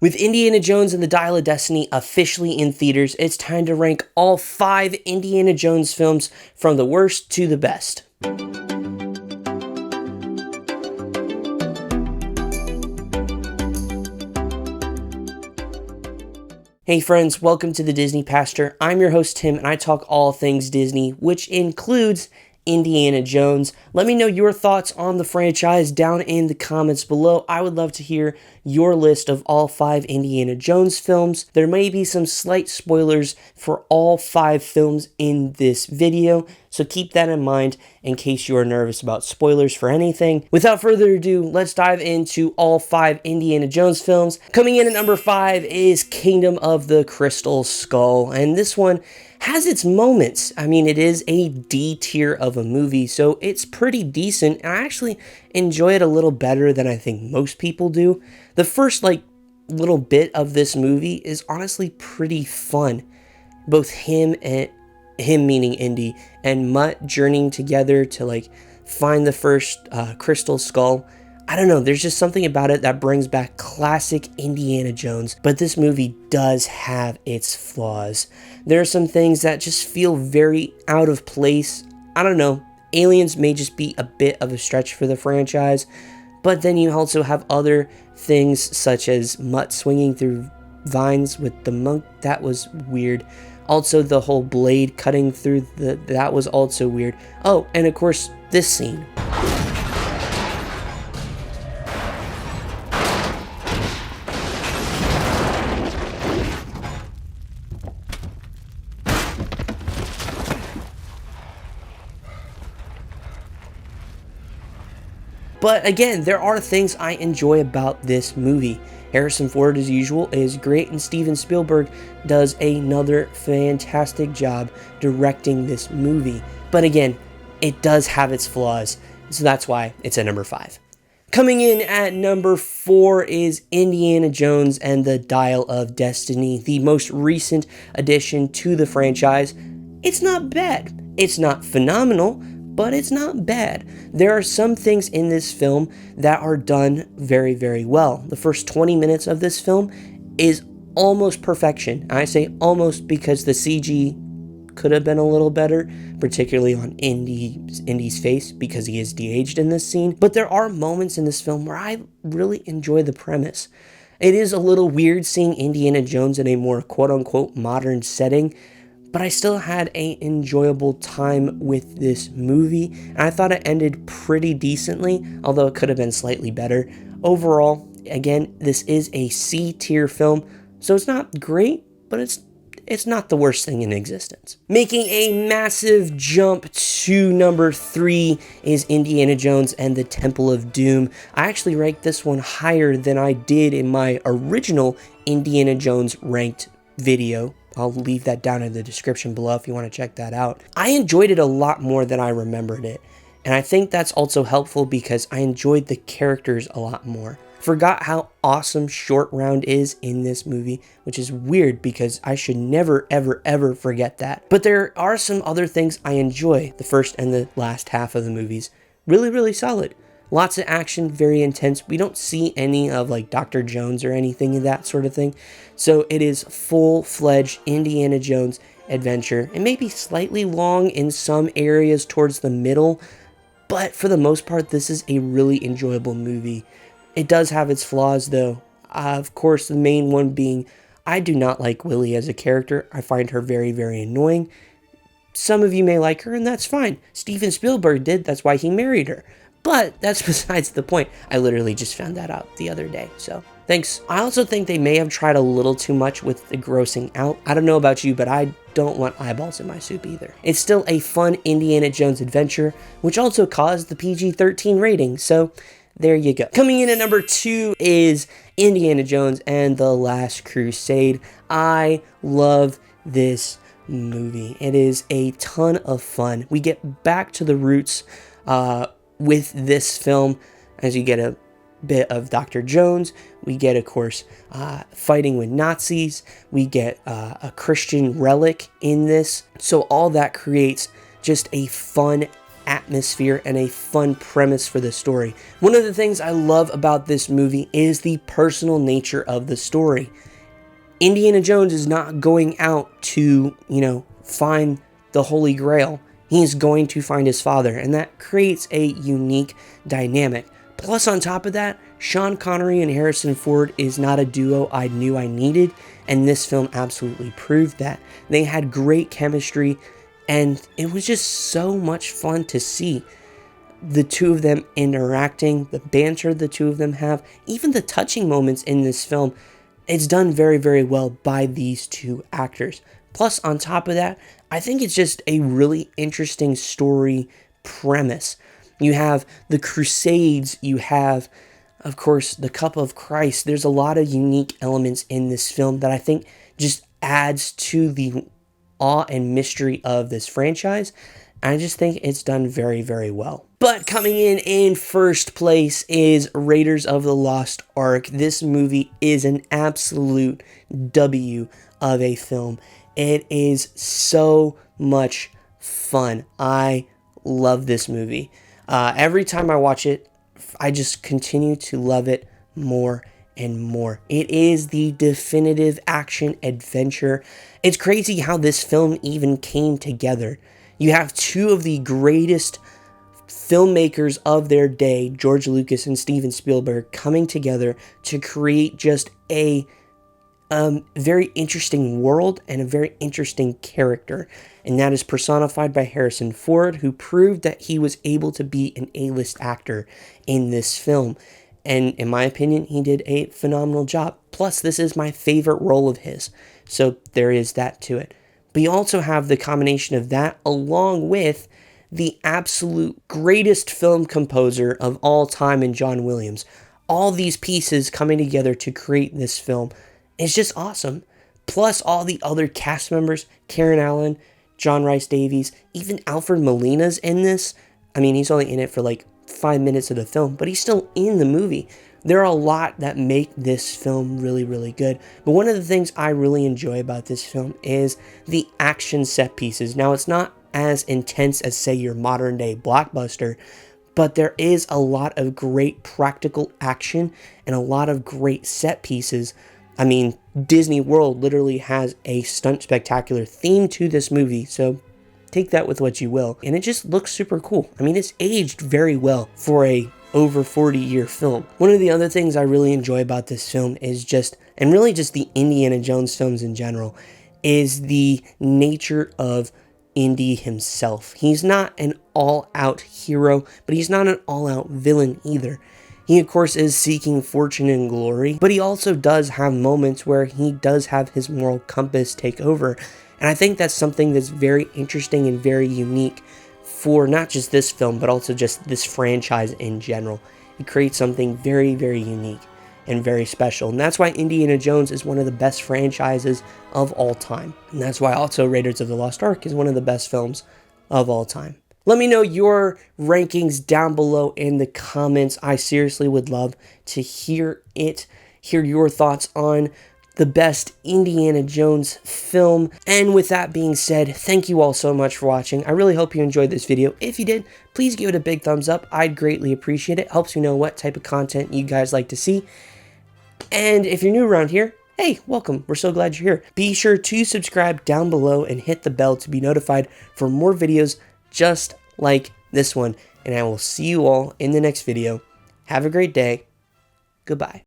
With Indiana Jones and the Dial of Destiny officially in theaters, it's time to rank all 5 Indiana Jones films from the worst to the best. Hey friends, welcome to the Disney Pastor. I'm your host Tim, and I talk all things Disney, which includes Indiana Jones. Let me know your thoughts on the franchise down in the comments below. I would love to hear your list of all 5 Indiana Jones films. There may be some slight spoilers for all 5 films in this video, so keep that in mind in case you are nervous about spoilers for anything. Without further ado, let's dive into all 5 Indiana Jones films. Coming in at number 5 is Kingdom of the Crystal Skull, and this one has its moments. I mean, it is a D tier of a movie, so it's pretty decent, and I actually enjoy it a little better than I think most people do. The first, little bit of this movie is honestly pretty fun. Both him meaning Indy, and Mutt journeying together to, find the first crystal skull. I don't know, there's just something about it that brings back classic Indiana Jones, but this movie does have its flaws. There are some things that just feel very out of place. I don't know, aliens may just be a bit of a stretch for the franchise, but then you also have other things such as Mutt swinging through vines with the monk. That was weird. Also, the whole blade cutting through that was also weird. Oh, and of course, this scene. But again, there are things I enjoy about this movie. Harrison Ford, as usual, is great, and Steven Spielberg does another fantastic job directing this movie. But again, it does have its flaws, so that's why it's at number 5. Coming in at number 4 is Indiana Jones and the Dial of Destiny, the most recent addition to the franchise. It's not bad. It's not phenomenal, but it's not bad. There are some things in this film that are done very, very well. The first 20 minutes of this film is almost perfection. I say almost because the CG could have been a little better, particularly on Indy's face, because he is de-aged in this scene. But there are moments in this film where I really enjoy the premise. It is a little weird seeing Indiana Jones in a more quote-unquote modern setting, but I still had an enjoyable time with this movie, and I thought it ended pretty decently, although it could have been slightly better. Overall, again, this is a C-tier film, so it's not great, but it's not the worst thing in existence. Making a massive jump to number 3 is Indiana Jones and the Temple of Doom. I actually ranked this one higher than I did in my original Indiana Jones ranked video. I'll leave that down in the description below if you want to check that out. I enjoyed it a lot more than I remembered it, and I think that's also helpful because I enjoyed the characters a lot more. Forgot how awesome Short Round is in this movie, which is weird because I should never, ever, ever forget that. But there are some other things I enjoy. The first and the last half of the movies, really, really solid. Lots of action, very intense. We don't see any of Dr. Jones or anything of that sort of thing. So it is full-fledged Indiana Jones adventure. It may be slightly long in some areas towards the middle, but for the most part, this is a really enjoyable movie. It does have its flaws though. Of course, the main one being, I do not like Willie as a character. I find her very, very annoying. Some of you may like her, and that's fine. Steven Spielberg did, that's why he married her. But that's besides the point. I literally just found that out the other day, so thanks. I also think they may have tried a little too much with the grossing out. I don't know about you, but I don't want eyeballs in my soup either. It's still a fun Indiana Jones adventure, which also caused the PG-13 rating, so there you go. Coming in at number 2 is Indiana Jones and the Last Crusade. I love this movie. It is a ton of fun. We get back to the roots with this film, as you get a bit of Dr. Jones. We get, of course, fighting with Nazis. We get a Christian relic in this. So all that creates just a fun atmosphere and a fun premise for the story. One of the things I love about this movie is the personal nature of the story. Indiana Jones is not going out to, find the Holy Grail. He is going to find his father, and that creates a unique dynamic. Plus, on top of that, Sean Connery and Harrison Ford is not a duo I knew I needed, and this film absolutely proved that. They had great chemistry, and it was just so much fun to see the two of them interacting, the banter the two of them have, even the touching moments in this film. It's done very, very well by these two actors. Plus, on top of that, I think it's just a really interesting story premise. You have the Crusades, you have, of course, the Cup of Christ. There's a lot of unique elements in this film that I think just adds to the awe and mystery of this franchise. I just think it's done very, very well. But coming in first place is Raiders of the Lost Ark. This movie is an absolute W of a film. It is so much fun. I love this movie. Every time I watch it, I just continue to love it more and more. It is the definitive action adventure. It's crazy how this film even came together. You have two of the greatest filmmakers of their day, George Lucas and Steven Spielberg, coming together to create just a very interesting world and a very interesting character. And that is personified by Harrison Ford, who proved that he was able to be an A-list actor in this film. And in my opinion, he did a phenomenal job. Plus, this is my favorite role of his. So there is that to it. But you also have the combination of that along with the absolute greatest film composer of all time in John Williams. All these pieces coming together to create this film is just awesome. Plus all the other cast members, Karen Allen, John Rhys-Davies, even Alfred Molina's in this. I mean, he's only in it for like 5 minutes of the film, but he's still in the movie. There are a lot that make this film really, really good. But one of the things I really enjoy about this film is the action set pieces. Now, it's not as intense as, say, your modern day blockbuster, but there is a lot of great practical action and a lot of great set pieces. I mean, Disney World literally has a stunt spectacular theme to this movie, so take that with what you will. And it just looks super cool. I mean, it's aged very well for a over 40-year film. One of the other things I really enjoy about this film is just the Indiana Jones films in general, is the nature of Indy himself. He's not an all-out hero, but he's not an all-out villain either. He, of course, is seeking fortune and glory, but he also does have moments where he does have his moral compass take over. And I think that's something that's very interesting and very unique for not just this film, but also just this franchise in general. It creates something very, very unique and very special. And that's why Indiana Jones is one of the best franchises of all time. And that's why also Raiders of the Lost Ark is one of the best films of all time. Let me know your rankings down below in the comments. I seriously would love to hear your thoughts on the best Indiana Jones film. And with that being said, thank you all so much for watching. I really hope you enjoyed this video. If you did, please give it a big thumbs up. I'd greatly appreciate it. Helps me know what type of content you guys like to see. And if you're new around here, hey, welcome. We're so glad you're here. Be sure to subscribe down below and hit the bell to be notified for more videos just like this one. And I will see you all in the next video. Have a great day. Goodbye.